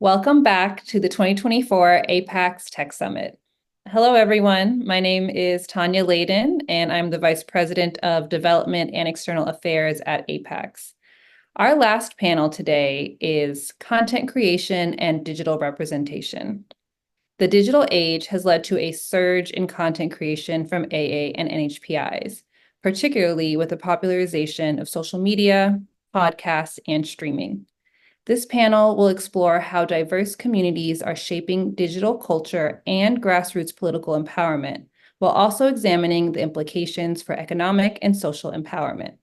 Welcome back to the 2024 APAICS Tech Summit. Hello, everyone. My name is Tanya Layden, and I'm the Vice President of Development and External Affairs at APAICS. Our last panel today is Content Creation and Digital Representation. The digital age has led to a surge in content creation from AA and NHPIs, particularly with the popularization of social media, podcasts, and streaming. This panel will explore how diverse communities are shaping digital culture and grassroots political empowerment, while also examining the implications for economic and social empowerment.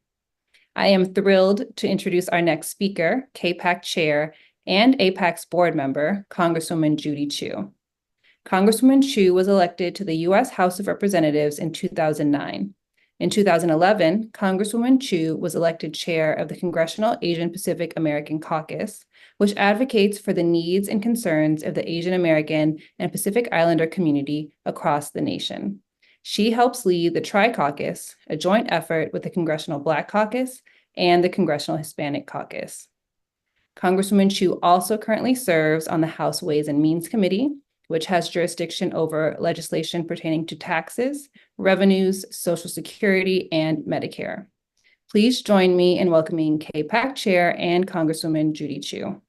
I am thrilled to introduce our next speaker, CAPAC Chair and APAICS board member, Congresswoman Judy Chu. Congresswoman Chu was elected to the U.S. House of Representatives in 2009. In 2011, Congresswoman Chu was elected chair of the Congressional Asian Pacific American Caucus, which advocates for the needs and concerns of the Asian American and Pacific Islander community across the nation. She helps lead the Tri-Caucus, a joint effort with the Congressional Black Caucus and the Congressional Hispanic Caucus. Congresswoman Chu also currently serves on the House Ways and Means Committee, which has jurisdiction over legislation pertaining to taxes, revenues, Social Security, and Medicare. Please join me in welcoming CAPAC Chair and Congresswoman Judy Chu.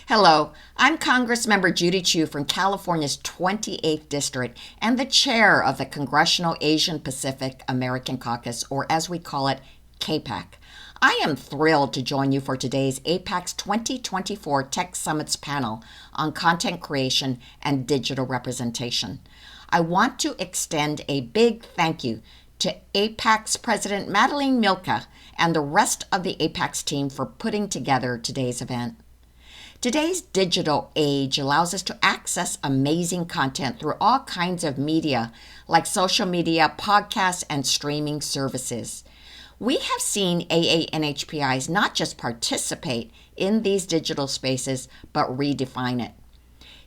Hello, I'm Congressmember Judy Chu from California's 28th District and the chair of the Congressional Asian Pacific American Caucus, or as we call it, CAPAC. I am thrilled to join you for today's APAICS 2024 Tech Summits panel on content creation and digital representation. I want to extend a big thank you to APAICS President Madeleine Milka and the rest of the APAICS team for putting together today's event. Today's digital age allows us to access amazing content through all kinds of media like social media, podcasts, and streaming services. We have seen AA and HPIs not just participate in these digital spaces, but redefine it.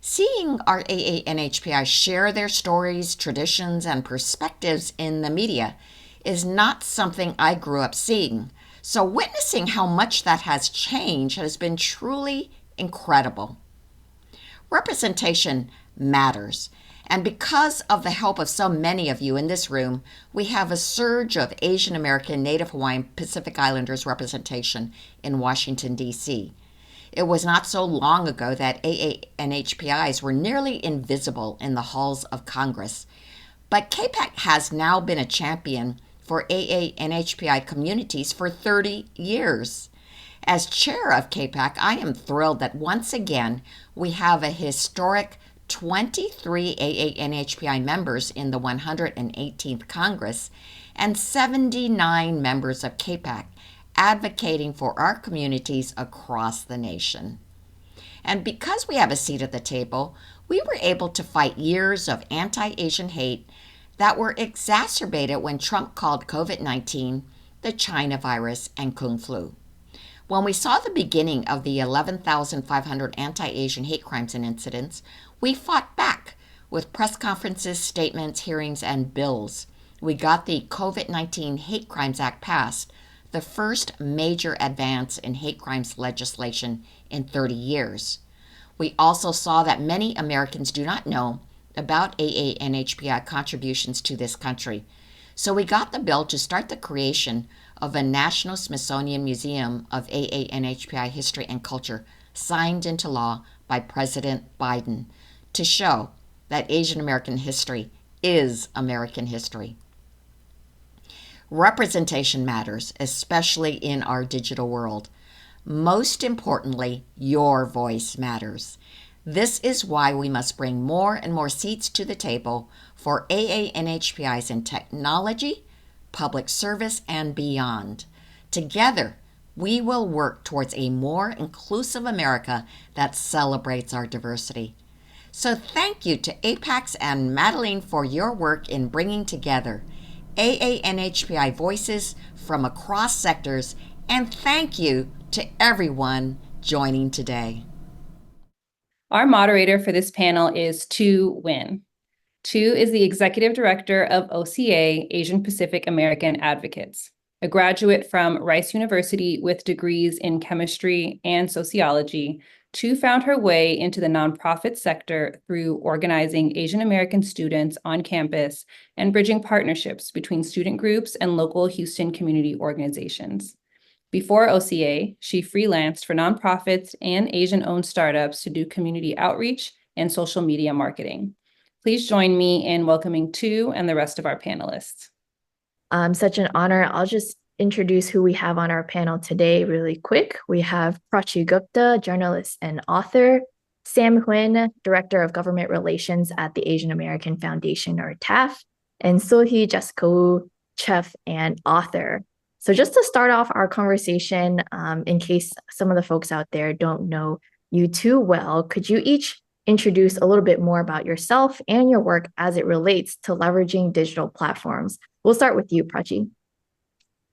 Seeing our AA and HPIs share their stories, traditions, and perspectives in the media is not something I grew up seeing. So witnessing how much that has changed has been truly incredible. Representation matters. And because of the help of so many of you in this room, we have a surge of Asian American, Native Hawaiian, Pacific Islanders representation in Washington, D.C. It was not so long ago that AA and HPIs were nearly invisible in the halls of Congress. But CAPAC has now been a champion for AA and HPI communities for 30 years. As chair of CAPAC, I am thrilled that once again we have a historic 23 AA and HPI members in the 118th Congress and 79 members of CAPAC advocating for our communities across the nation. And because we have a seat at the table, we were able to fight years of anti-Asian hate that were exacerbated when Trump called COVID-19 the China virus and Kung flu. When we saw the beginning of the 11,500 anti-Asian hate crimes and incidents, we fought back with press conferences, statements, hearings, and bills. We got the COVID-19 Hate Crimes Act passed, the first major advance in hate crimes legislation in 30 years. We also saw that many Americans do not know about AA and HPI contributions to this country. So we got the bill to start the creation of a National Smithsonian Museum of AA and HPI History and Culture, signed into law by President Biden, to show that Asian American history is American history. Representation matters, especially in our digital world. Most importantly, your voice matters. This is why we must bring more and more seats to the table for AA and HPIs in technology, public service, and beyond. Together, we will work towards a more inclusive America that celebrates our diversity. So thank you to APAICS and Madeleine for your work in bringing together AA and HPI voices from across sectors, and thank you to everyone joining today. Our moderator for this panel is Nguyen. Chu is the Executive Director of OCA, Asian Pacific American Advocates. A graduate from Rice University with degrees in chemistry and sociology, Chu found her way into the nonprofit sector through organizing Asian American students on campus and bridging partnerships between student groups and local Houston community organizations. Before OCA, she freelanced for nonprofits and Asian-owned startups to do community outreach and social media marketing. Please join me in welcoming Chu and the rest of our panelists. Such an honor. I'll just introduce who we have on our panel today really quick. We have Prachi Gupta, journalist and author, Sam Hyun, Director of Government Relations at the Asian American Foundation, or TAAF, and Sohee Jaskau, chef and author. So just to start off our conversation, in case some of the folks out there don't know you too well, could you each introduce a little bit more about yourself and your work as it relates to leveraging digital platforms? We'll start with you, Prachi.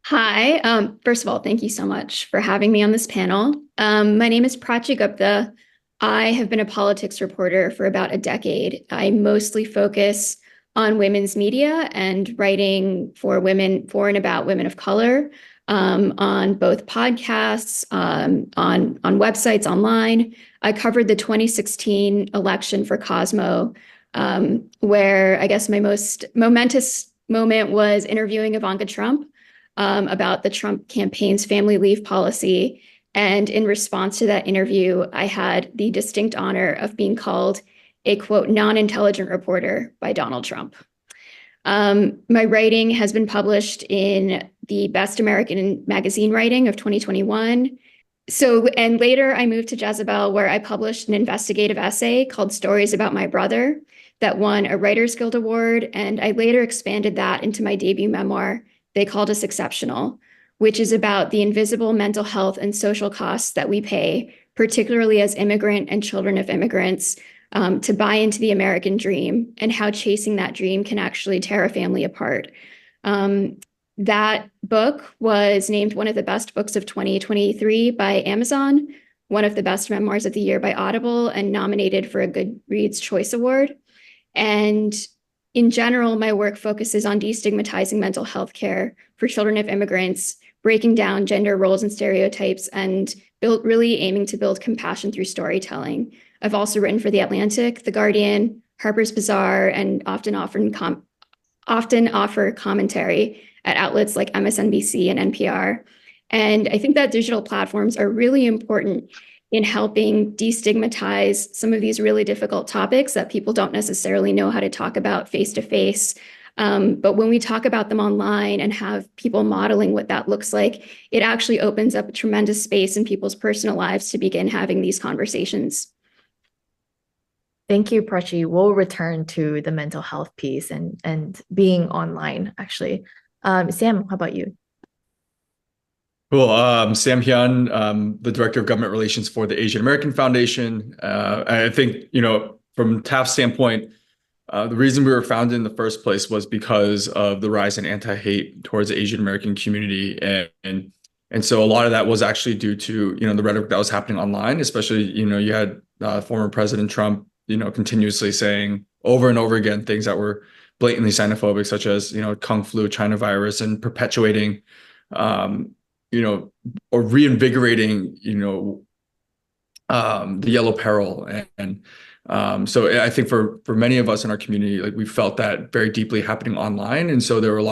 Hi. First of all, thank you so much for having me on this panel. My name is Prachi Gupta. I have been a politics reporter for about a decade. I mostly focus on women's media and writing for women, for and about women of color, on both podcasts, on websites, online. I covered the 2016 election for Cosmo, where I guess my most momentous moment was interviewing Ivanka Trump about the Trump campaign's family leave policy. And in response to that interview, I had the distinct honor of being called a, quote, non-intelligent reporter by Donald Trump. My writing has been published in the Best American Magazine Writing of 2021. And later I moved to Jezebel, where I published an investigative essay called Stories About My Brother that won a Writers Guild Award. And I later expanded that into my debut memoir, They Called Us Exceptional, which is about the invisible mental health and social costs that we pay, particularly as immigrant and children of immigrants, to buy into the American dream and how chasing that dream can actually tear a family apart. That book was named one of the best books of 2023 by Amazon, one of the best memoirs of the year by Audible, and nominated for a Goodreads Choice Award. And in general, my work focuses on destigmatizing mental health care for children of immigrants, breaking down gender roles and stereotypes, and really aiming to build compassion through storytelling. I've also written for The Atlantic, The Guardian, Harper's Bazaar, and often offer commentary at outlets like MSNBC and NPR. And I think that digital platforms are really important in helping destigmatize some of these really difficult topics that people don't necessarily know how to talk about face-to-face. But when we talk about them online and have people modeling what that looks like, it actually opens up a tremendous space in people's personal lives to begin having these conversations. Thank you, Prachi. We'll return to the mental health piece and being online, actually. Sam, how about you? Cool. Sam Hyun, the Director of Government Relations for the Asian American Foundation. I think, from TAAF's standpoint, the reason we were founded in the first place was because of the rise in anti-hate towards the Asian American community. And so a lot of that was actually due to, the rhetoric that was happening online, especially, you had former President Trump, continuously saying over and over again things that were blatantly xenophobic, such as, Kung flu, China virus, and perpetuating, or reinvigorating, the yellow peril. So I think for many of us in our community, like, we felt that very deeply happening online. And so there was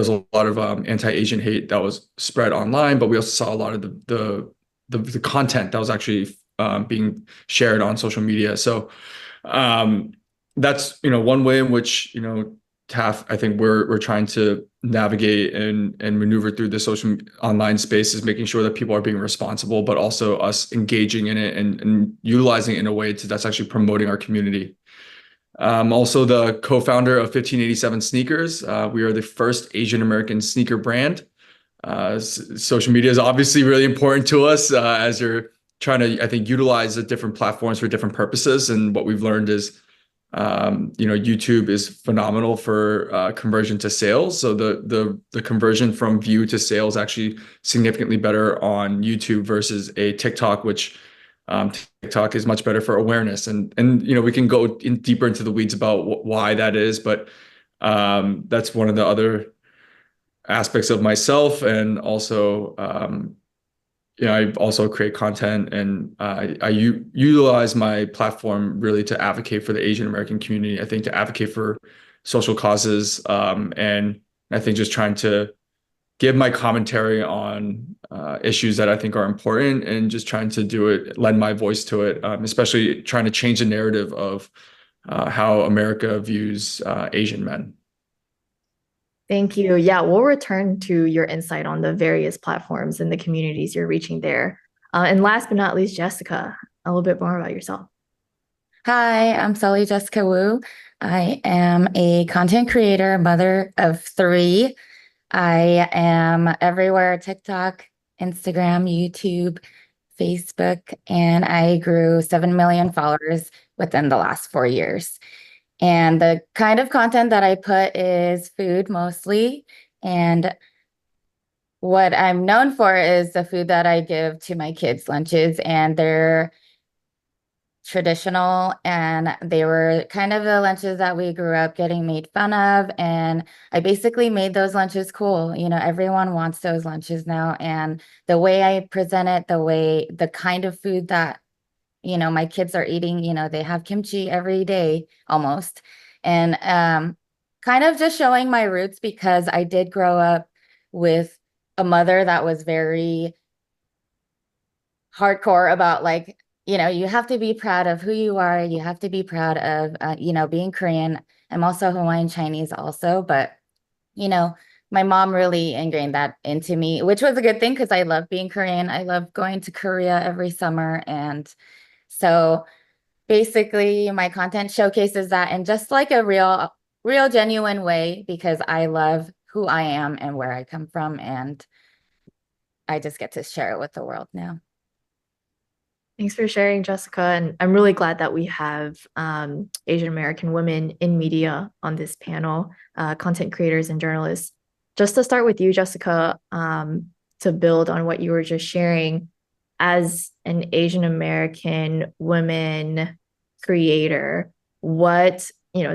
a lot of anti-Asian hate that was spread online, but we also saw a lot of the content that was actually being shared on social media. So that's, one way in which, TAAF, I think we're trying to navigate and maneuver through the social online space, is making sure that people are being responsible, but also us engaging in it and utilizing it in a way that's actually promoting our community. Also the co-founder of 1587 Sneakers. We are the first Asian American sneaker brand. Social media is obviously really important to us as you're trying to, I think, utilize the different platforms for different purposes. And what we've learned is, YouTube is phenomenal for conversion to sales. So the conversion from view to sales actually significantly better on YouTube versus a TikTok, which TikTok is much better for awareness. And we can go deeper into the weeds about why that is, but that's one of the other aspects of myself. And also, I also create content, and I utilize my platform really to advocate for the Asian American community. I think to advocate for social causes, and I think just trying to give my commentary on issues that I think are important, and just trying to do it, lend my voice to it, especially trying to change the narrative of how America views Asian men. Thank you. Yeah, we'll return to your insight on the various platforms and the communities you're reaching there. And last but not least, Jessica, a little bit more about yourself. Hi, I'm Sully Jessica Wu. I am a content creator, mother of 3. I am everywhere: TikTok, Instagram, YouTube, Facebook, and I grew 7 million followers within the last 4 years. And the kind of content that I put is food mostly. And what I'm known for is the food that I give to my kids' lunches, and they're traditional, and they were kind of the lunches that we grew up getting made fun of. And I basically made those lunches cool. Everyone wants those lunches now. And the way I present it, the kind of food that my kids are eating, they have kimchi every day almost. And kind of just showing my roots, because I did grow up with a mother that was very hardcore about, like, you have to be proud of who you are. You have to be proud of, being Korean. I'm also Hawaiian Chinese also, but, my mom really ingrained that into me, which was a good thing, because I love being Korean. I love going to Korea every summer. And so basically my content showcases that in just like a real genuine way, because I love who I am and where I come from, and I just get to share it with the world now. Thanks for sharing, Jessica. And I'm really glad that we have Asian American women in media on this panel, content creators and journalists. Just to start with you, Jessica, to build on what you were just sharing, as an Asian American woman creator, there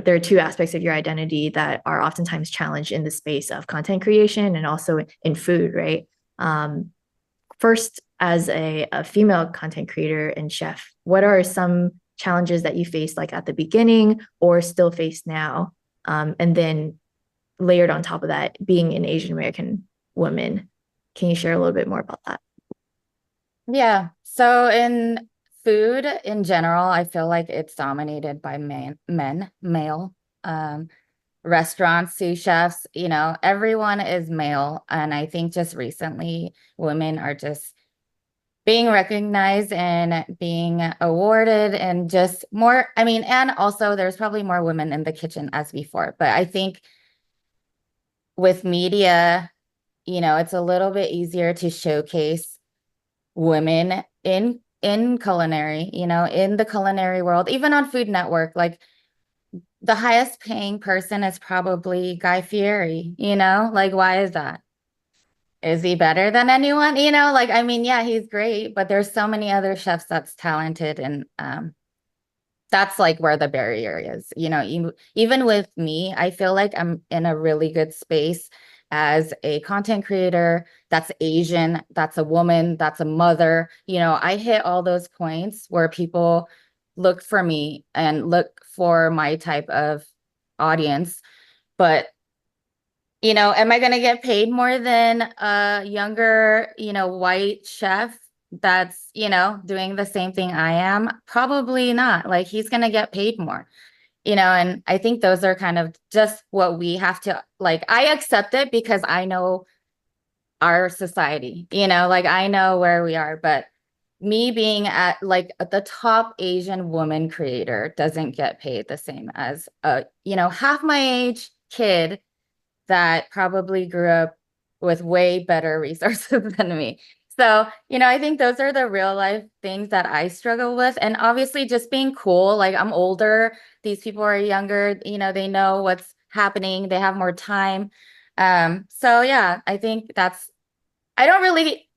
are 2 aspects of your identity that are oftentimes challenged in the space of content creation and also in food, right? First, as a female content creator and chef, what are some challenges that you faced, like at the beginning or still face now? And then layered on top of that, being an Asian American woman. Can you share a little bit more about that? Yeah. So in food in general, I feel like it's dominated by male. Restaurants, sous chefs, everyone is male. And I think just recently, women are just being recognized and being awarded, and just more, and also there's probably more women in the kitchen as before. But I think with media, it's a little bit easier to showcase women in culinary, in the culinary world, even on Food Network. Like, the highest paying person is probably Guy Fieri, like, why is that? Is he better than anyone? Yeah, he's great, but there's so many other chefs that's talented. And that's like where the barrier is. Even with me, I feel like I'm in a really good space as a content creator that's Asian, that's a woman, that's a mother. I hit all those points where people look for me and look for my type of audience. But am I going to get paid more than a younger, white chef that's, doing the same thing I am? Probably not. Like, he's going to get paid more, and I think those are kind of just what we have to, like, I accept it because I know our society, like, I know where we are. But me being at the top Asian woman creator doesn't get paid the same as a, half my age kid that probably grew up with way better resources than me. So, I think those are the real life things that I struggle with. And obviously just being cool, like, I'm older, these people are younger, they know what's happening, they have more time. So yeah, I think I don't really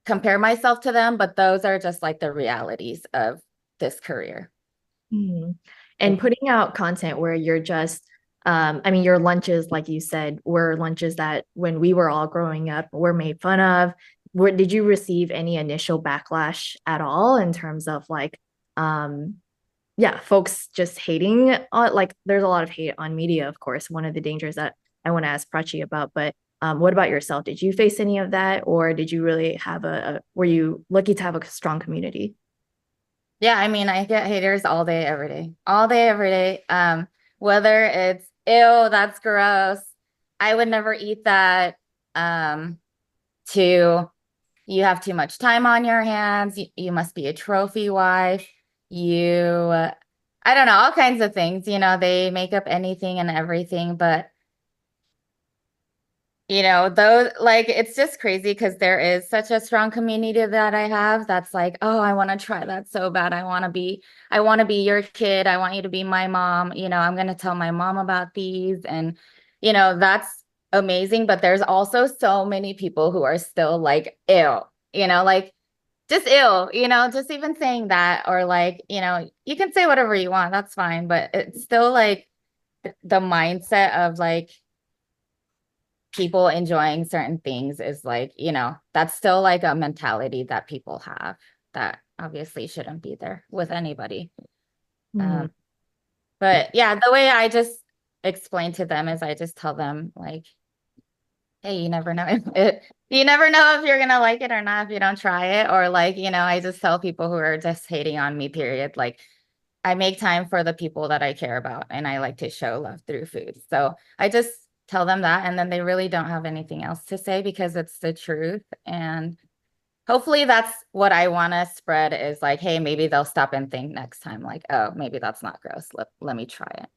compare myself to them, but those are just like the realities of this career. And putting out content where you're just your lunches, like you said, were lunches that when we were all growing up were made fun of. did you receive any initial backlash at all in terms of like, folks just hating on, like, there's a lot of hate on media, of course, one of the dangers that I want to ask Prachi about, but what about yourself? Did you face any of that, or did you really have were you lucky to have a strong community? Yeah, I mean, I get haters all day, every day. All day, every day. Whether it's, ew, that's gross, I would never eat that, to, you have too much time on your hands, you must be a trophy wife, I don't know, all kinds of things, you know, they make up anything and everything, but you know, those, like, it's just crazy because there is such a strong community that I have that's like, oh, I want to try that so bad. I want to be your kid. I want you to be my mom. You know, I'm going to tell my mom about these. And, you know, that's amazing. But there's also so many people who are still like, ew, you know, like, just ill, you know, just even saying that, or like, you know, you can say whatever you want, that's fine. But it's still like the mindset of like, people enjoying certain things is like, you know, that's still like a mentality that people have that obviously shouldn't be there with anybody. But yeah, the way I just explain to them is I just tell them like, hey, you never know you never know if you're gonna like it or not if you don't try it. Or like, you know, I just tell people who are just hating on me, period, like, I make time for the people that I care about and I like to show love through food. So I just tell them that, and then they really don't have anything else to say because it's the truth. And hopefully that's what I want to spread, is like, hey, maybe they'll stop and think next time, like, oh, maybe that's not gross. Let me try it.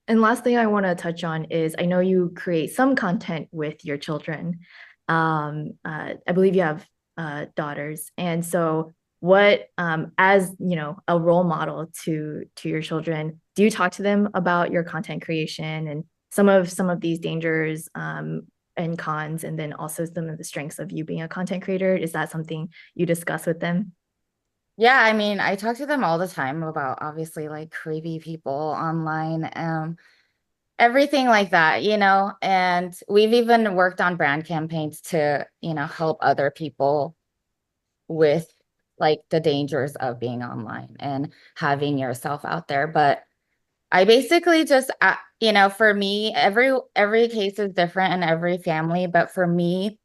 And last thing I want to touch on is, I know you create some content with your children. I believe you have daughters. And so what, as you know, a role model to your children, do you talk to them about your content creation and some of these dangers and cons, and then also some of the strengths of you being a content creator? Is that something you discuss with them? Yeah, I mean, I talk to them all the time about obviously like creepy people online, everything like that, you know, and we've even worked on brand campaigns to, you know, help other people with like the dangers of being online and having yourself out there. But I basically just, you know, for me, every case is different in every family, but for me,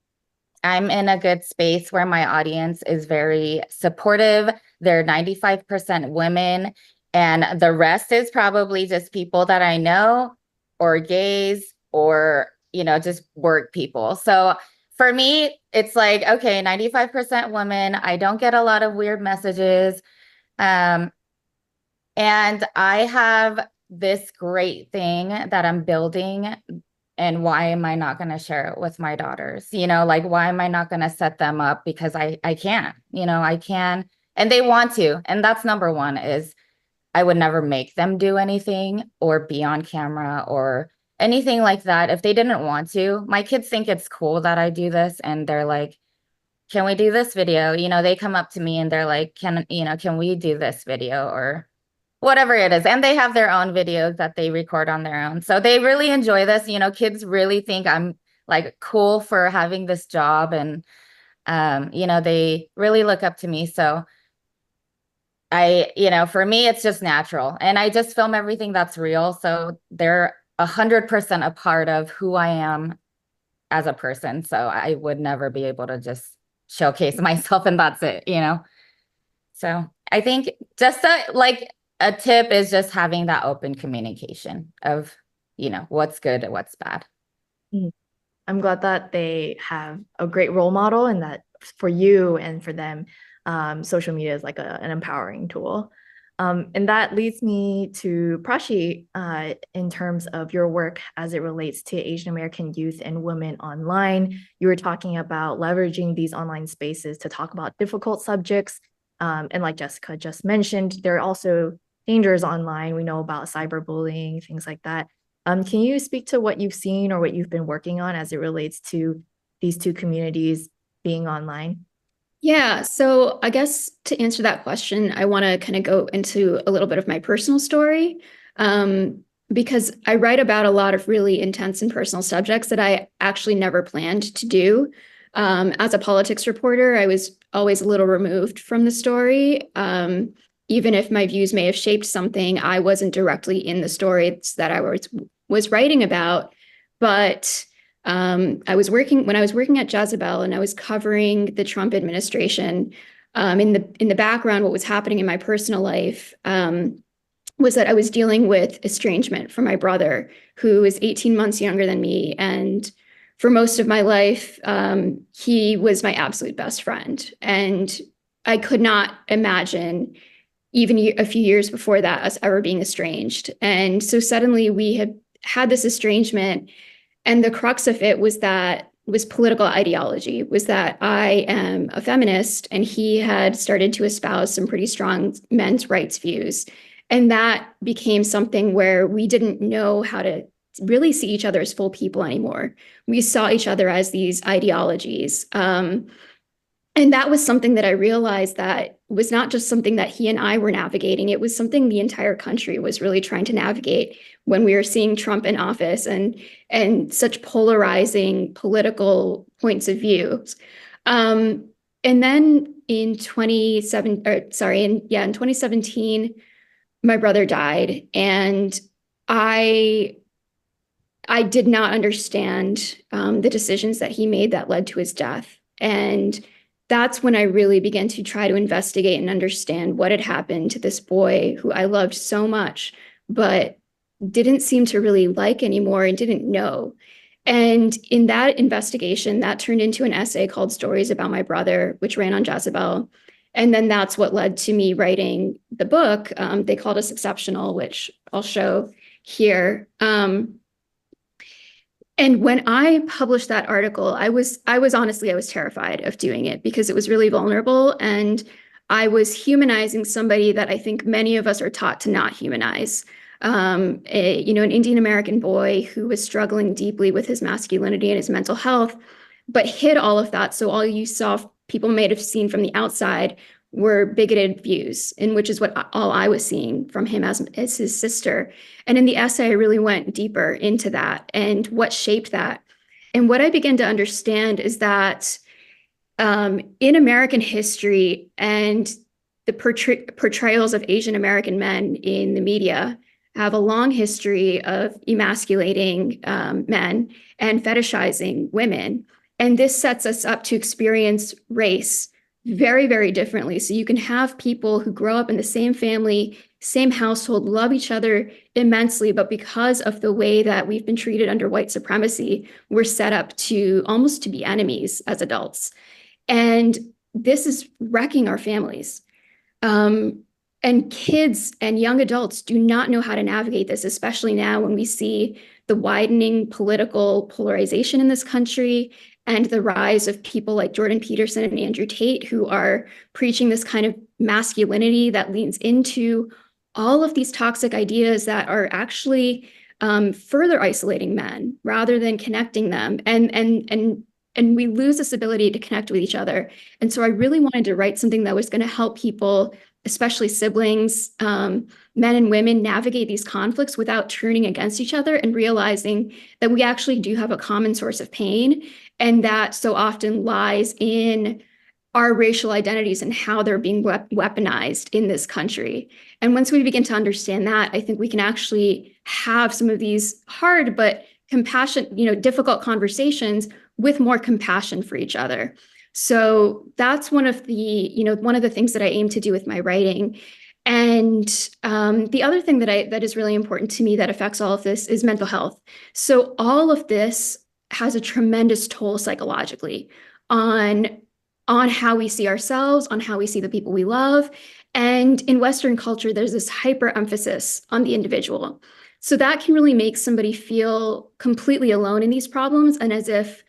I'm in a good space where my audience is very supportive. They're 95% women, and the rest is probably just people that I know, or gays, or, you know, just work people. So for me, it's like, okay, 95% women. I don't get a lot of weird messages. And I have this great thing that I'm building. And why am I not going to share it with my daughters? You know, like, why am I not going to set them up? Because I can, you know, I can, and they want to. And that's number one, is I would never make them do anything or be on camera or anything like that if they didn't want to. My kids think it's cool that I do this, and they're like, can we do this video? You know, they come up to me and they're like, can we do this video, or whatever it is. And they have their own videos that they record on their own. So they really enjoy this. You know, kids really think I'm like cool for having this job. And, you know, they really look up to me. So you know, for me, it's just natural. And I just film everything that's real. So they're 100% a part of who I am as a person. So I would never be able to just showcase myself and that's it, you know? So I think just a tip is just having that open communication of, you know, what's good and what's bad. I'm glad that they have a great role model, and that for you and for them, social media is like an empowering tool. And that leads me to Prachi, in terms of your work as it relates to Asian American youth and women online. You were talking about leveraging these online spaces to talk about difficult subjects. And like Jessica just mentioned, there are also dangers online. We know about cyberbullying, things like that. Can you speak to what you've seen or what you've been working on as it relates to these two communities being online? Yeah, so I guess to answer that question, I want to kind of go into a little bit of my personal story, because I write about a lot of really intense and personal subjects that I actually never planned to do. As a politics reporter, I was always a little removed from the story. Even if my views may have shaped something, I wasn't directly in the stories that I was writing about. But when I was working at Jezebel and I was covering the Trump administration, in the background, what was happening in my personal life was that I was dealing with estrangement from my brother, who is 18 months younger than me. And for most of my life, he was my absolute best friend. And I could not imagine, even a few years before that, us ever being estranged. And so suddenly we had this estrangement. And the crux of it was political ideology, was that I am a feminist and he had started to espouse some pretty strong men's rights views. And that became something where we didn't know how to really see each other as full people anymore. We saw each other as these ideologies. And that was something that I realized that was not just something that he and I were navigating. It was something the entire country was really trying to navigate when we were seeing Trump in office and such polarizing political points of view. And then in 2017, my brother died, and I did not understand the decisions that he made that led to his death. And that's when I really began to try to investigate and understand what had happened to this boy who I loved so much, but didn't seem to really like anymore and didn't know. And in that investigation, that turned into an essay called Stories About My Brother, which ran on Jezebel. And then that's what led to me writing the book. They called us Exceptional, which I'll show here. And when I published that article, I was terrified of doing it because it was really vulnerable. And I was humanizing somebody that I think many of us are taught to not humanize. An Indian American boy who was struggling deeply with his masculinity and his mental health, but hid all of that. So all you saw, people may have seen from the outside, were bigoted views, and which is what all I was seeing from him as his sister. And in the essay, I really went deeper into that and what shaped that. And what I began to understand is that in American history and the portrayals of Asian American men in the media have a long history of emasculating men and fetishizing women. And this sets us up to experience race very, very differently. So you can have people who grow up in the same family, same household, love each other immensely, but because of the way that we've been treated under white supremacy, we're set up to almost to be enemies as adults. And this is wrecking our families. And kids and young adults do not know how to navigate this, especially now when we see the widening political polarization in this country and the rise of people like Jordan Peterson and Andrew Tate, who are preaching this kind of masculinity that leans into all of these toxic ideas that are actually further isolating men rather than connecting them. And we lose this ability to connect with each other. And so I really wanted to write something that was going to help people, especially siblings, men and women, navigate these conflicts without turning against each other and realizing that we actually do have a common source of pain, and that so often lies in our racial identities and how they're being weaponized in this country. And once we begin to understand that, I think we can actually have some of these hard but difficult conversations with more compassion for each other. So that's one of the things that I aim to do with my writing. And the other thing that is really important to me that affects all of this is mental health. So all of this has a tremendous toll psychologically on how we see ourselves, on how we see the people we love. And in Western culture, there's this hyper emphasis on the individual. So that can really make somebody feel completely alone in these problems, and as if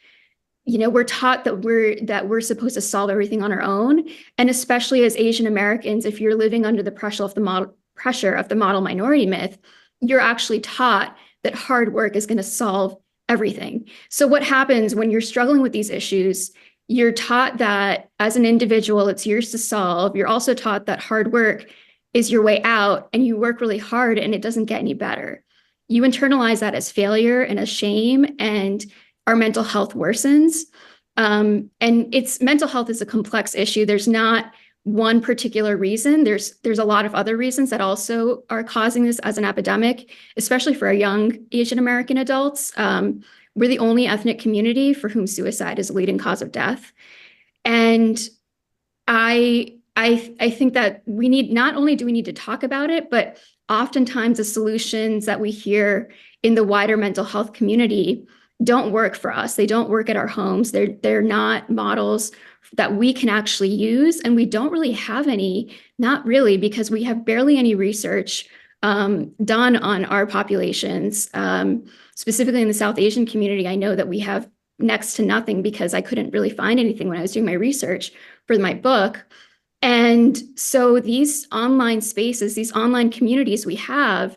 we're taught that we're supposed to solve everything on our own. And especially as Asian Americans, if you're living under the pressure of the model minority myth, you're actually taught that hard work is going to solve everything. So what happens when you're struggling with these issues? You're taught that as an individual, it's yours to solve. You're also taught that hard work is your way out, and you work really hard and it doesn't get any better. You internalize that as failure and as shame, and our mental health worsens. And mental health is a complex issue. There's not one particular reason. There's a lot of other reasons that also are causing this as an epidemic, especially for our young Asian American adults. We're the only ethnic community for whom suicide is a leading cause of death. And I think that we need, not only do we need to talk about it, but oftentimes the solutions that we hear in the wider mental health community don't work for us. They don't work at our homes. They're not models that we can actually use. And we don't really have any, not really, because we have barely any research done on our populations. Specifically in the South Asian community, I know that we have next to nothing because I couldn't really find anything when I was doing my research for my book. And so these online spaces, these online communities we have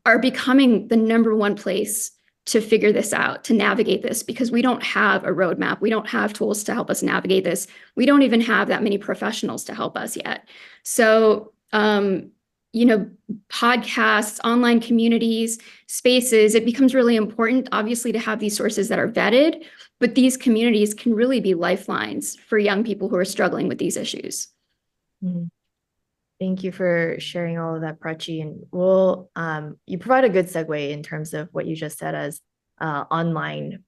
are becoming the number one place to figure this out, to navigate this, because we don't have a roadmap. We don't have tools to help us navigate this. We don't even have that many professionals to help us yet. So, podcasts, online communities, spaces, it becomes really important, obviously, to have these sources that are vetted, but these communities can really be lifelines for young people who are struggling with these issues. Mhm. Thank you for sharing all of that, Prachi. And you provide a good segue in terms of what you just said, as online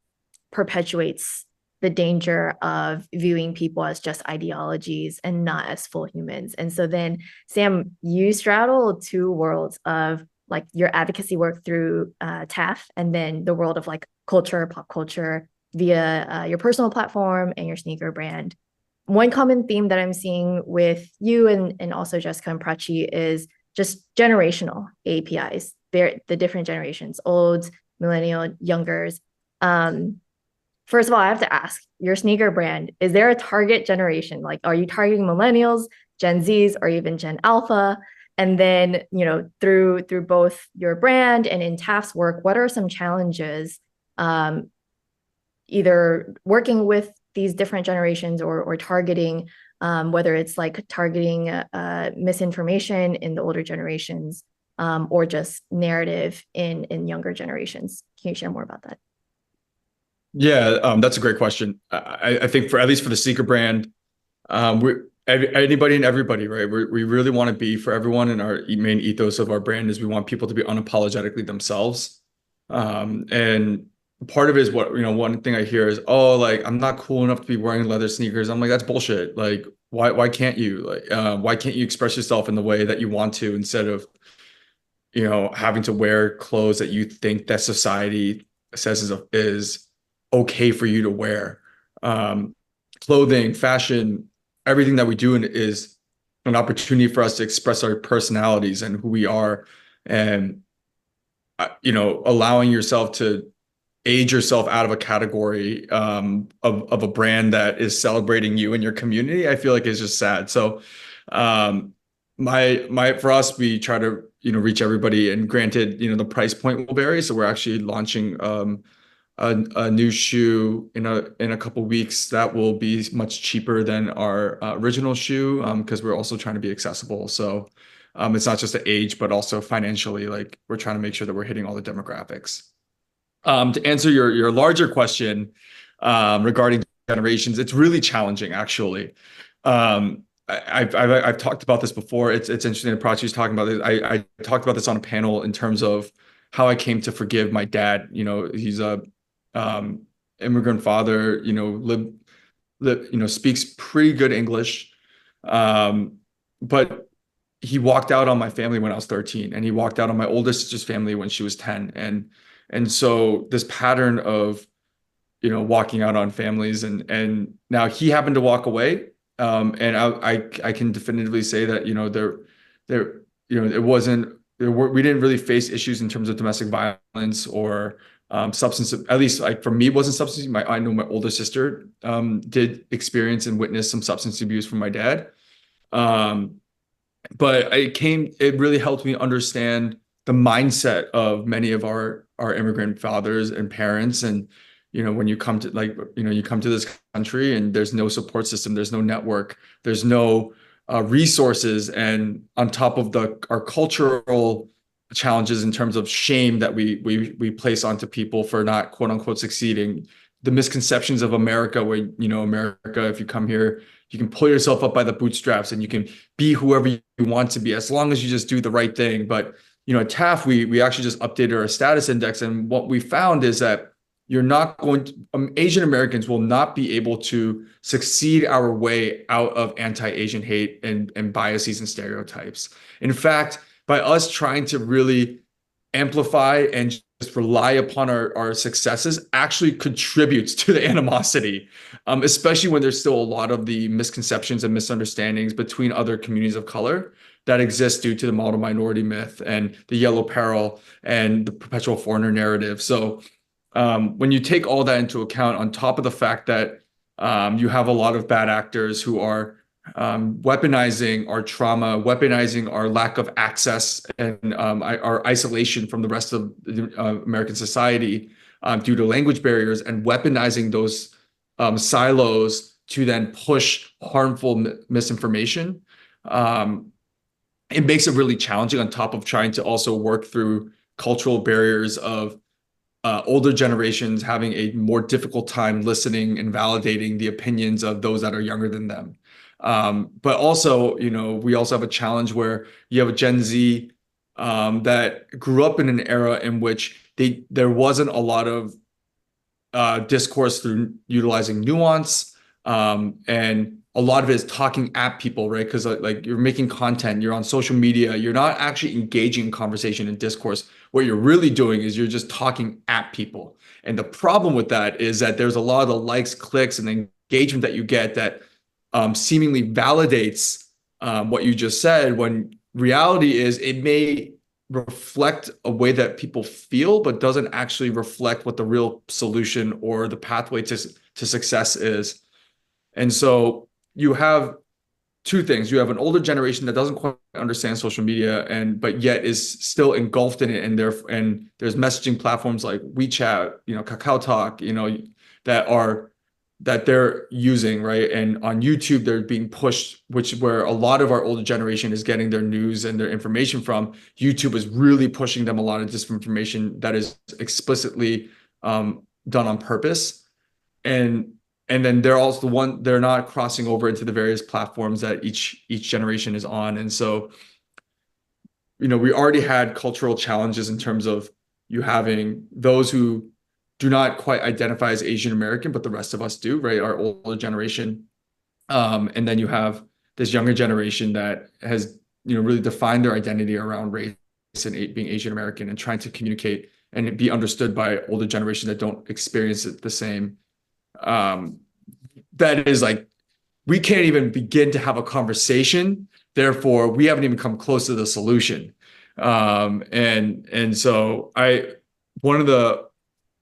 perpetuates the danger of viewing people as just ideologies and not as full humans. And so then, Sam, you straddle two worlds of like your advocacy work through TAAF, and then the world of like culture, pop culture, via your personal platform and your sneaker brand. One common theme that I'm seeing with you and also Jessica and Prachi is just generational APIs. They're the different generations, olds, millennial, youngers. First of all, I have to ask, your sneaker brand, is there a target generation? Like, are you targeting millennials, Gen Zs, or even Gen Alpha? And then, through both your brand and in TAAF's work, what are some challenges either working with these different generations or targeting, whether it's like targeting misinformation in the older generations or just narrative in younger generations? Can you share more about that? Yeah, that's a great question. I think for, at least for the sneaker brand, anybody and everybody, right? We really want to be for everyone, and our main ethos of our brand is we want people to be unapologetically themselves. And part of it is one thing I hear is, oh, like, I'm not cool enough to be wearing leather sneakers. I'm like, that's bullshit. Like, why can't you? Like, why can't you express yourself in the way that you want to, instead of, having to wear clothes that you think that society says is okay for you to wear? Clothing, fashion, everything that we do is an opportunity for us to express our personalities and who we are, and allowing yourself to age yourself out of a category of a brand that is celebrating you and your community, I feel like is just sad. So for us, we try to reach everybody, and granted, the price point will vary. So we're actually launching a new shoe in a couple weeks that will be much cheaper than our original shoe, because we're also trying to be accessible. So it's not just the age, but also financially, like, we're trying to make sure that we're hitting all the demographics. To answer your larger question regarding generations, it's really challenging, actually. I've talked about this before. It's interesting that Prachi was talking about this. I talked about this on a panel in terms of how I came to forgive my dad. He's a immigrant father. Speaks pretty good English, but he walked out on my family when I was 13, and he walked out on my older sister's family when she was 10, and so this pattern of walking out on families, and now he happened to walk away, and I can definitively say that it wasn't, we didn't really face issues in terms of domestic violence or substance, at least like for me, it wasn't substance. I know my older sister did experience and witness some substance abuse from my dad. But it really helped me understand the mindset of many of our immigrant fathers and parents. And, when you come to you come to this country and there's no support system, there's no network, there's no resources. And on top of our cultural challenges in terms of shame that we place onto people for not, quote unquote, succeeding, the misconceptions of America, where, you know, America, if you come here, you can pull yourself up by the bootstraps and you can be whoever you want to be as long as you just do the right thing. But, you know, at TAAF, we actually just updated our status index. And what we found is that you're not going to, Asian Americans will not be able to succeed our way out of anti-Asian hate and biases and stereotypes. In fact, by us trying to really amplify and just rely upon our successes actually contributes to the animosity, especially when there's still a lot of the misconceptions and misunderstandings between other communities of color that exist due to the model minority myth and the yellow peril and the perpetual foreigner narrative. So when you take all that into account, on top of the fact that you have a lot of bad actors who are weaponizing our trauma, weaponizing our lack of access and our isolation from the rest of American society due to language barriers, and weaponizing those silos to then push harmful misinformation. It makes it really challenging, on top of trying to also work through cultural barriers of older generations having a more difficult time listening and validating the opinions of those that are younger than them. But also, you know, we also have a challenge where you have a Gen Z that grew up in an era in which there wasn't a lot of discourse through utilizing nuance, and a lot of it is talking at people, right? Because like you're making content, you're on social media, you're not actually engaging in conversation and discourse. What you're really doing is you're just talking at people. And the problem with that is that there's a lot of the likes, clicks, and engagement that you get that seemingly validates what you just said, when reality is it may reflect a way that people feel, but doesn't actually reflect what the real solution or the pathway to success is. And so you have two things. You have an older generation that doesn't quite understand social media, but yet is still engulfed in it. And there's messaging platforms like WeChat, you know, Kakao Talk, you know, that they're using, right? And on YouTube, they're being pushed, where a lot of our older generation is getting their news and their information from. YouTube is really pushing them a lot of disinformation that is explicitly done on purpose. And then they're also they're not crossing over into the various platforms that each generation is on. And so, you know, we already had cultural challenges in terms of you having those who do not quite identify as Asian American, but the rest of us do, right? Our older generation. And then you have this younger generation that has, you know, really defined their identity around race and being Asian American, and trying to communicate and be understood by older generations that don't experience it the same. That is like, we can't even begin to have a conversation. Therefore, we haven't even come close to the solution. And so one of the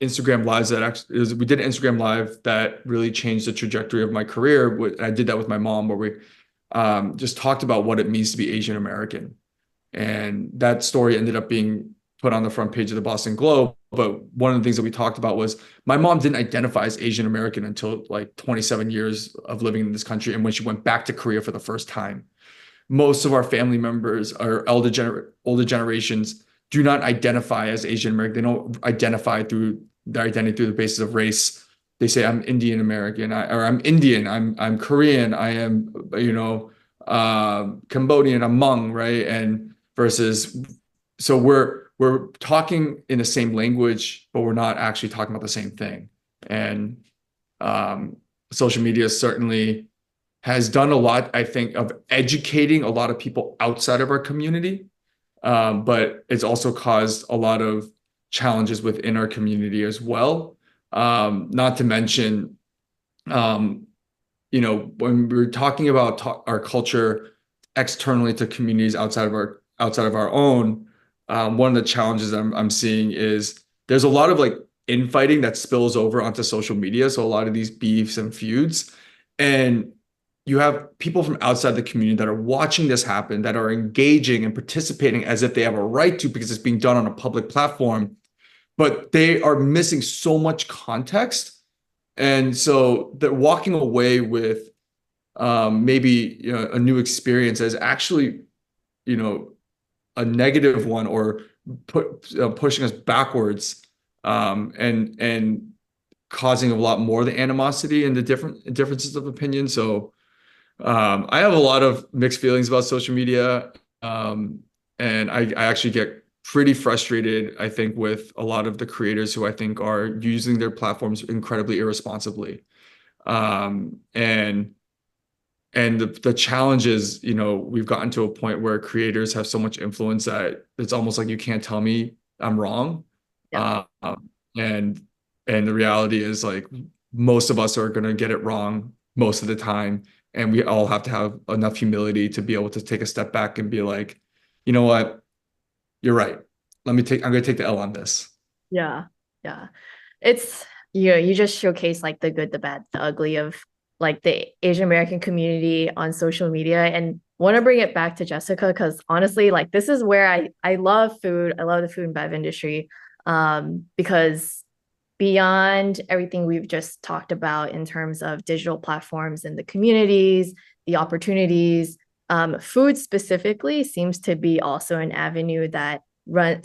Instagram lives that actually we did an Instagram live that really changed the trajectory of my career. I did that with my mom, where we just talked about what it means to be Asian American. And that story ended up being put on the front page of the Boston Globe. But one of the things that we talked about was my mom didn't identify as Asian American until like 27 years of living in this country, and when she went back to Korea for the first time. Most of our family members, our older generations, do not identify as Asian American. They don't identify through their identity through the basis of race. They say, I'm Indian American, or I'm Indian, I'm Korean, I am, you know, Cambodian, I'm Hmong, right? And so we're talking in the same language, but we're not actually talking about the same thing. And social media certainly has done a lot, I think, of educating a lot of people outside of our community, but it's also caused a lot of challenges within our community as well. Not to mention, you know, when we're talking about our culture externally to communities outside of our own, one of the challenges I'm seeing is there's a lot of like infighting that spills over onto social media. So a lot of these beefs and feuds, and you have people from outside the community that are watching this happen, that are engaging and participating as if they have a right to, because it's being done on a public platform, but they are missing so much context. And so they're walking away with maybe, you know, a new experience as actually, you know, a negative one, or pushing us backwards, and causing a lot more of the animosity and the differences of opinion. So I have a lot of mixed feelings about social media. And I actually get pretty frustrated, I think, with a lot of the creators who I think are using their platforms incredibly irresponsibly. And the challenge is, we've gotten to a point where creators have so much influence that it's almost like you can't tell me I'm wrong. Yeah. And the reality is, like, most of us are going to get it wrong most of the time, and we all have to have enough humility to be able to take a step back and be like, you know what, you're right. I'm going to take the L on this. Yeah. Yeah. It's, you just showcase like the good, the bad, the ugly of like the Asian American community on social media, and want to bring it back to Jessica because honestly, like this is where I love food. I love the food and bev industry because beyond everything we've just talked about in terms of digital platforms and the communities, the opportunities, food specifically seems to be also an avenue that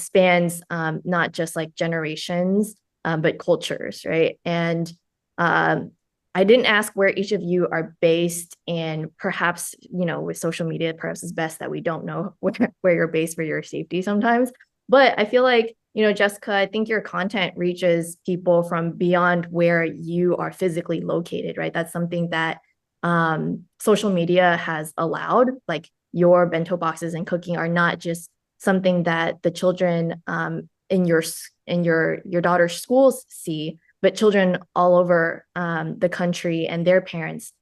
spans not just like generations, but cultures, right? And I didn't ask where each of you are based, and perhaps, with social media, perhaps it's best that we don't know where you're based for your safety sometimes. But I feel like, Jessica, I think your content reaches people from beyond where you are physically located, right? That's something that social media has allowed. Like your bento boxes and cooking are not just something that the children in your daughter's schools see, but children all over the country and their parents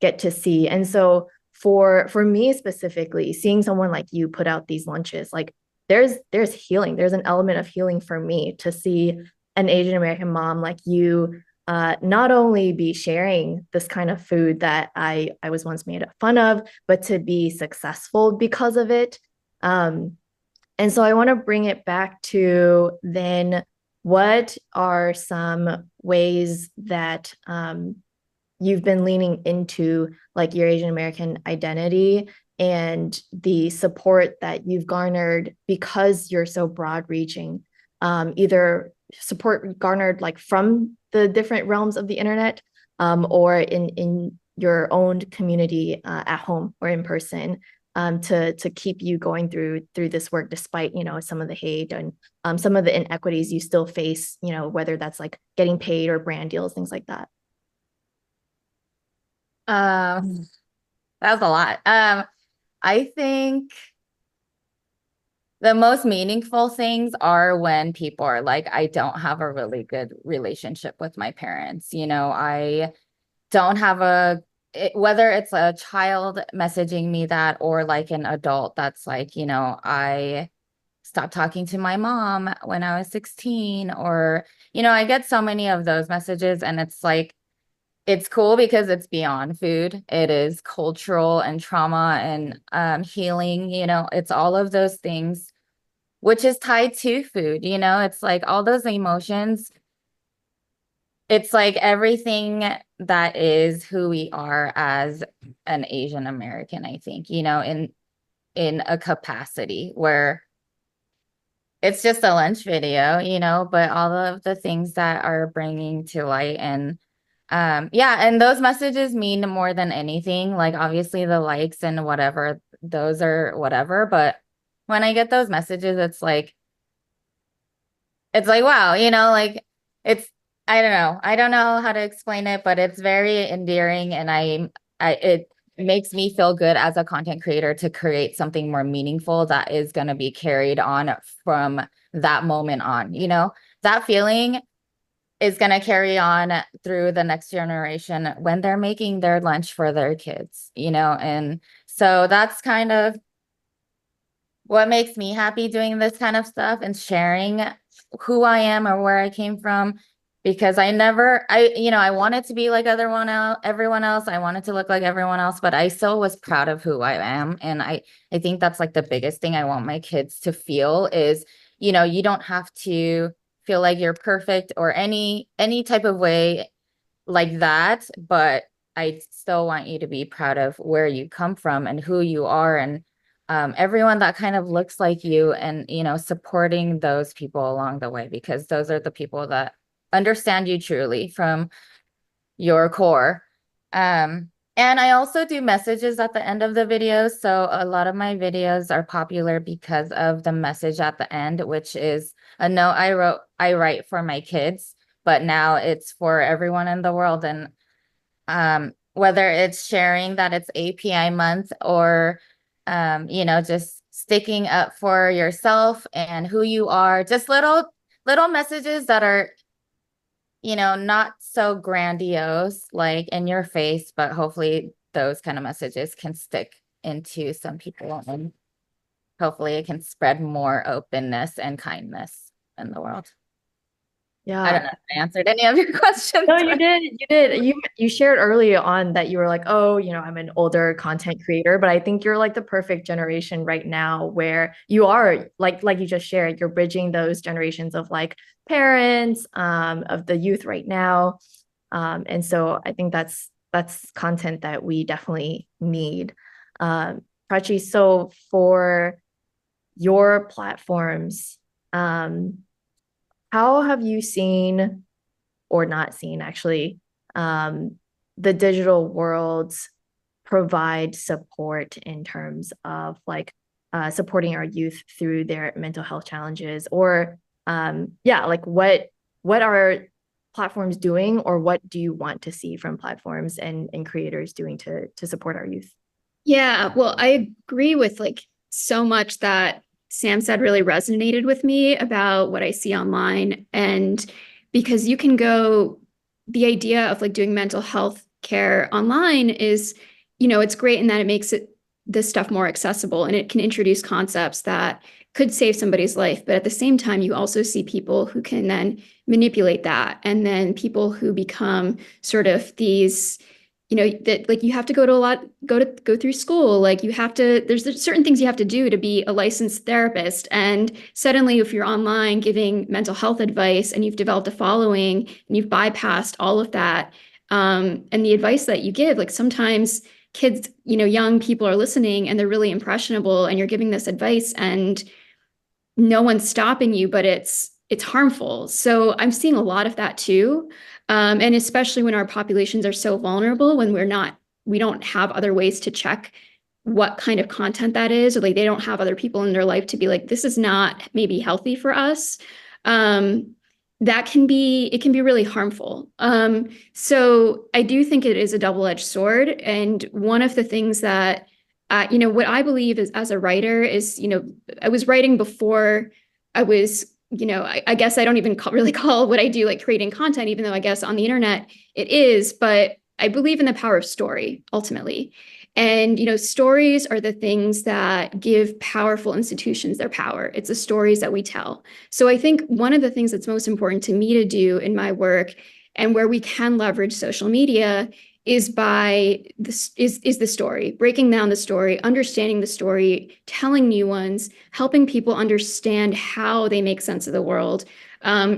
get to see. And so for me specifically, seeing someone like you put out these lunches, like there's healing. There's an element of healing for me to see an Asian American mom like you not only be sharing this kind of food that I was once made fun of, but to be successful because of it. And so I want to bring it back to then, what are some ways that you've been leaning into like your Asian American identity and the support that you've garnered because you're so broad reaching, either support garnered like from the different realms of the internet, or in your own community at home or in person, to keep you going through this work despite some of the hate and some of the inequities you still face, whether that's like getting paid or brand deals, things like that. That was a lot. I think the most meaningful things are when people are like, I don't have a really good relationship with my parents. I don't have whether it's a child messaging me that or like an adult that's like, I stopped talking to my mom when I was 16, or, I get so many of those messages, and it's like, it's cool because it's beyond food. It is cultural and trauma and healing, it's all of those things, which is tied to food, it's like all those emotions. It's like everything that is who we are as an Asian American, I think, in a capacity where it's just a lunch video, but all of the things that are bringing to light. And yeah, and those messages mean more than anything. Like obviously the likes and whatever, those are whatever. But when I get those messages, it's like, wow, like it's, I don't know. I don't know how to explain it, but it's very endearing, and it makes me feel good as a content creator to create something more meaningful that is going to be carried on from that moment on. That feeling is going to carry on through the next generation when they're making their lunch for their kids, and so that's kind of what makes me happy doing this kind of stuff and sharing who I am or where I came from, because I wanted to be like everyone else. I wanted to look like everyone else, but I still was proud of who I am. And I think that's like the biggest thing I want my kids to feel is, you don't have to feel like you're perfect or any type of way like that, but I still want you to be proud of where you come from and who you are, and everyone that kind of looks like you, and supporting those people along the way, because those are the people that understand you truly from your core. And I also do messages at the end of the videos. So a lot of my videos are popular because of the message at the end, which is a note I write for my kids, but now it's for everyone in the world. And whether it's sharing that it's API month or, just sticking up for yourself and who you are, just little messages that are, not so grandiose, like in your face, but hopefully those kind of messages can stick into some people and hopefully it can spread more openness and kindness in the world. I don't know if I answered any of your questions. No, you did. You shared early on that you were like, oh, I'm an older content creator, but I think you're like the perfect generation right now where you are like you just shared, you're bridging those generations of like parents, of the youth right now. And so I think that's content that we definitely need. Prachi, so for your platforms, how have you seen or not seen actually, the digital worlds provide support in terms of like supporting our youth through their mental health challenges, or like what are platforms doing, or what do you want to see from platforms and creators doing to support our youth? Yeah, well, I agree with like so much that Sam said really resonated with me about what I see online. And because you can go, the idea of like doing mental health care online is, it's great in that it makes this stuff more accessible, and it can introduce concepts that could save somebody's life. But at the same time, you also see people who can then manipulate that, and then people who become sort of these, that like you have to go through school, like there's certain things you have to do to be a licensed therapist, and suddenly if you're online giving mental health advice and you've developed a following and you've bypassed all of that, and the advice that you give, like sometimes kids, young people are listening and they're really impressionable, and you're giving this advice and no one's stopping you, but it's harmful. So I'm seeing a lot of that too. And especially when our populations are so vulnerable, when we don't have other ways to check what kind of content that is, or like they don't have other people in their life to be like, this is not maybe healthy for us. It can be really harmful. So I do think it is a double-edged sword. And one of the things that, what I believe is, as a writer is, I was writing before I was, I guess I don't even really call what I do like creating content, even though I guess on the internet it is, but I believe in the power of story ultimately. And, stories are the things that give powerful institutions their power. It's the stories that we tell. So I think one of the things that's most important to me to do in my work, and where we can leverage social media, is by this is the story, breaking down the story, understanding the story, telling new ones, helping people understand how they make sense of the world.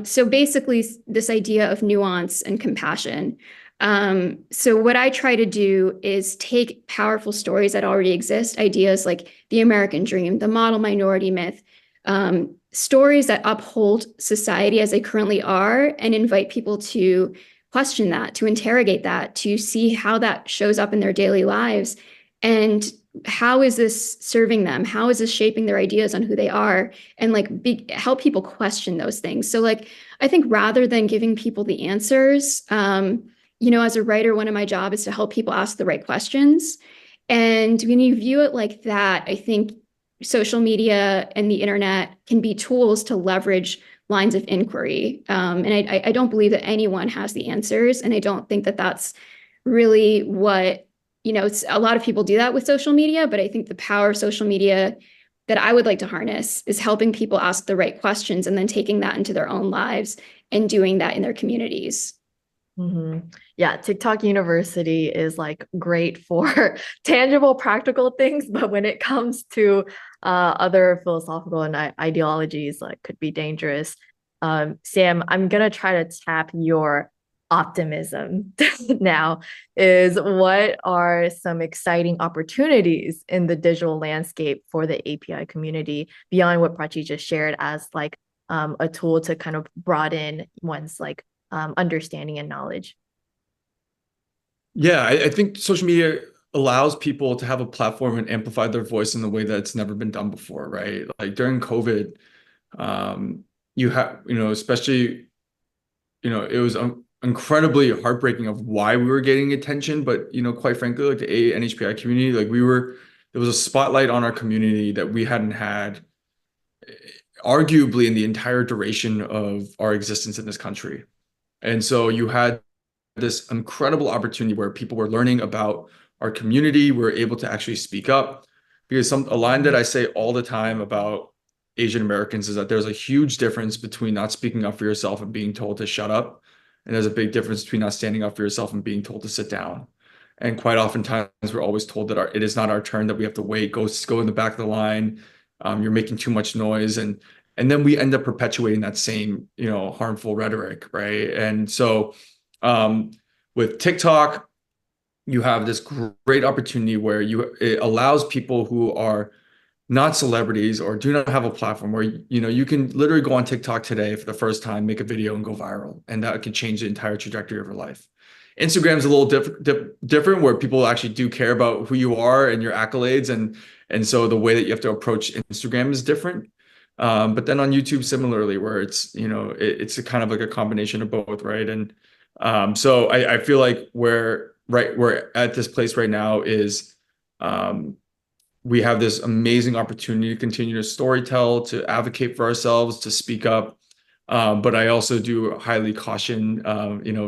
So basically this idea of nuance and compassion. So what I try to do is take powerful stories that already exist, ideas like the American dream, the model minority myth, stories that uphold society as they currently are, and invite people to question that, to interrogate that, to see how that shows up in their daily lives. And how is this serving them? How is this shaping their ideas on who they are? And like help people question those things. So like, I think rather than giving people the answers, as a writer, one of my job is to help people ask the right questions. And when you view it like that, I think social media and the internet can be tools to leverage lines of inquiry. And I don't believe that anyone has the answers. And I don't think that that's really what, a lot of people do that with social media, but I think the power of social media that I would like to harness is helping people ask the right questions and then taking that into their own lives and doing that in their communities. Mm-hmm. Yeah, TikTok University is like great for tangible, practical things, but when it comes to other philosophical and ideologies, like could be dangerous. Sam, I'm gonna try to tap your optimism now. Is what are some exciting opportunities in the digital landscape for the API community beyond what Prachi just shared as like a tool to kind of broaden one's like understanding and knowledge. Yeah, I think social media allows people to have a platform and amplify their voice in a way that's never been done before, right? Like during COVID, you have, especially, it was incredibly heartbreaking of why we were getting attention, but quite frankly, like the NHPI community, like there was a spotlight on our community that we hadn't had arguably in the entire duration of our existence in this country. And so you had this incredible opportunity where people were learning about our community, were able to actually speak up. Because a line that I say all the time about Asian Americans is that there's a huge difference between not speaking up for yourself and being told to shut up. And there's a big difference between not standing up for yourself and being told to sit down. And quite oftentimes we're always told that it is not our turn, that we have to wait, go in the back of the line. You're making too much noise. And then we end up perpetuating that same, harmful rhetoric, right? And so with TikTok, you have this great opportunity where it allows people who are not celebrities or do not have a platform where, you can literally go on TikTok today for the first time, make a video and go viral. And that can change the entire trajectory of your life. Instagram's a little different where people actually do care about who you are and your accolades. And so the way that you have to approach Instagram is different. But then on YouTube, similarly, where it's, it's a kind of like a combination of both, right? And so I feel like we're at this place right now is we have this amazing opportunity to continue to storytell, to advocate for ourselves, to speak up. But I also do highly caution,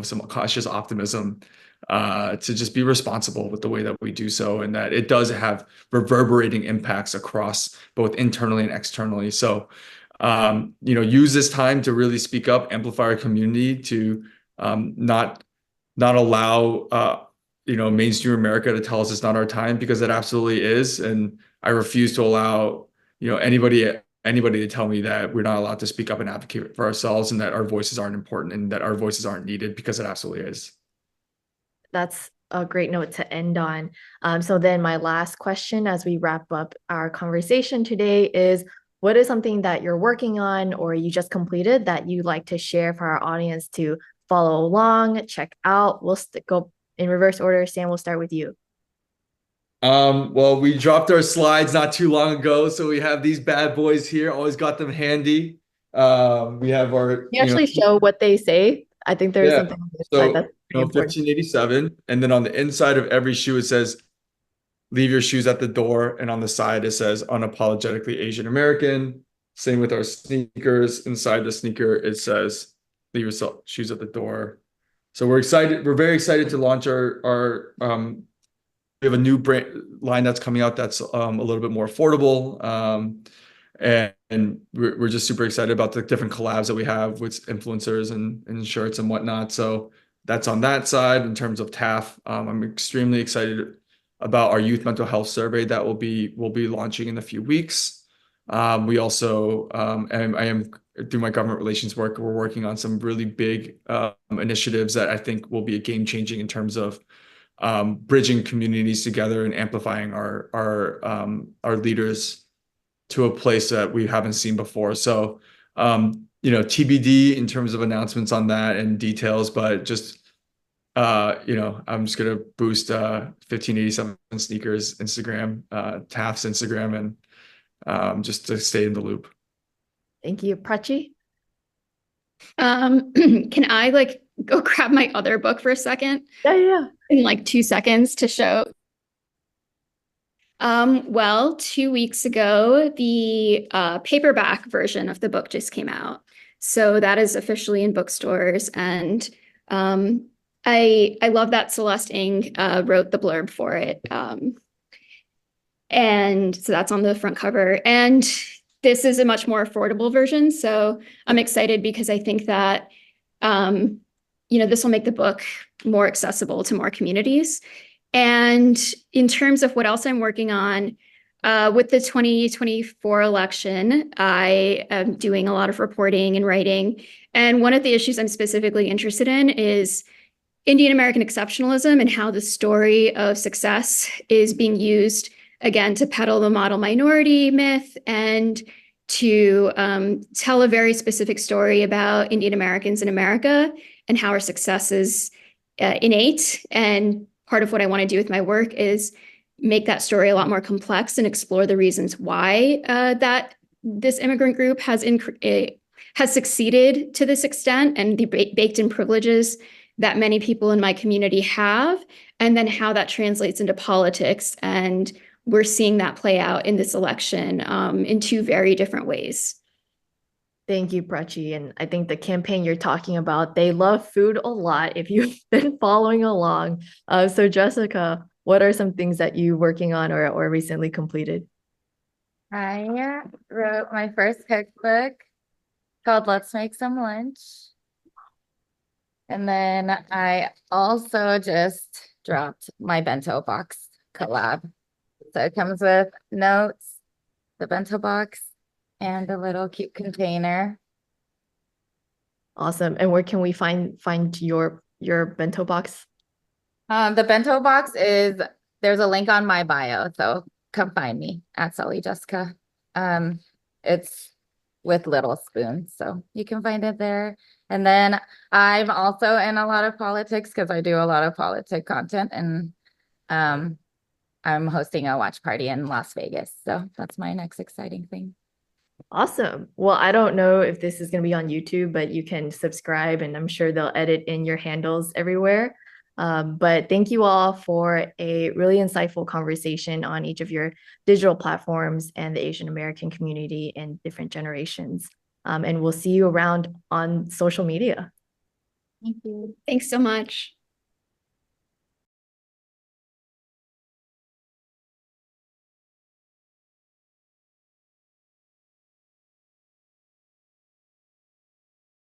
some cautious optimism to just be responsible with the way that we do so, and that it does have reverberating impacts across both internally and externally. So, use this time to really speak up, amplify our community, to not allow mainstream America to tell us it's not our time, because it absolutely is. And I refuse to allow anybody to tell me that we're not allowed to speak up and advocate for ourselves, and that our voices aren't important and that our voices aren't needed, because it absolutely is. That's a great note to end on. So then my last question as we wrap up our conversation today is, what is something that you're working on or you just completed that you'd like to share for our audience to follow along, check out? We'll go in reverse order. Sam, we'll start with you. Well, we dropped our slides not too long ago, so we have these bad boys here. Always got them handy. We have our. You actually show what they say. I think there is something on this slide that's 1587, and then on the inside of every shoe it says, "Leave your shoes at the door," and on the side it says, "Unapologetically Asian American." Same with our sneakers. Inside the sneaker it says, "Leave your shoes at the door." So we're excited. We're very excited to launch our we have a new brand line that's coming out that's a little bit more affordable. And we're just super excited about the different collabs that we have with influencers and shirts and whatnot. So that's on that side. In terms of TAAF, I'm extremely excited about our youth mental health survey that we'll be launching in a few weeks. We also, and I am through my government relations work, we're working on some really big initiatives that I think will be a game changing in terms of bridging communities together and amplifying our leaders to a place that we haven't seen before. So, TBD in terms of announcements on that and details, but just, I'm just going to boost 1587 sneakers Instagram, TAAF's Instagram, and just to stay in the loop. Thank you. Prachi? Can I go grab my other book for a second? Yeah. In 2 seconds to show. Well, 2 weeks ago, the paperback version of the book just came out. So that is officially in bookstores. And I love that Celeste Ng wrote the blurb for it. And so that's on the front cover. And this is a much more affordable version. So I'm excited because I think that, this will make the book more accessible to more communities. And in terms of what else I'm working on, with the 2024 election, I am doing a lot of reporting and writing. And one of the issues I'm specifically interested in is Indian American exceptionalism and how the story of success is being used, again, to peddle the model minority myth and to tell a very specific story about Indian Americans in America. and how our success is innate. And part of what I want to do with my work is make that story a lot more complex and explore the reasons why that this immigrant group has succeeded to this extent, and the baked-in privileges that many people in my community have, and then how that translates into politics. And we're seeing that play out in this election in two very different ways. Thank you, Prachi. And I think the campaign you're talking about, they love food a lot if you've been following along. So Jessica, what are some things that you working on or recently completed? I wrote my first cookbook called Let's Make Some Lunch. And then I also just dropped my bento box collab. So it comes with notes, the bento box, and a little cute container. Awesome. And where can we find your bento box? The bento box there's a link on my bio, so come find me at Sully Jessica. It's with little spoons, so you can find it there. And then I'm also in a lot of politics because I do a lot of politic content, and I'm hosting a watch party in Las Vegas. So that's my next exciting thing. Awesome. Well, I don't know if this is going to be on YouTube, but you can subscribe and I'm sure they'll edit in your handles everywhere. But thank you all for a really insightful conversation on each of your digital platforms and the Asian American community in different generations. And we'll see you around on social media. Thank you. Thanks so much.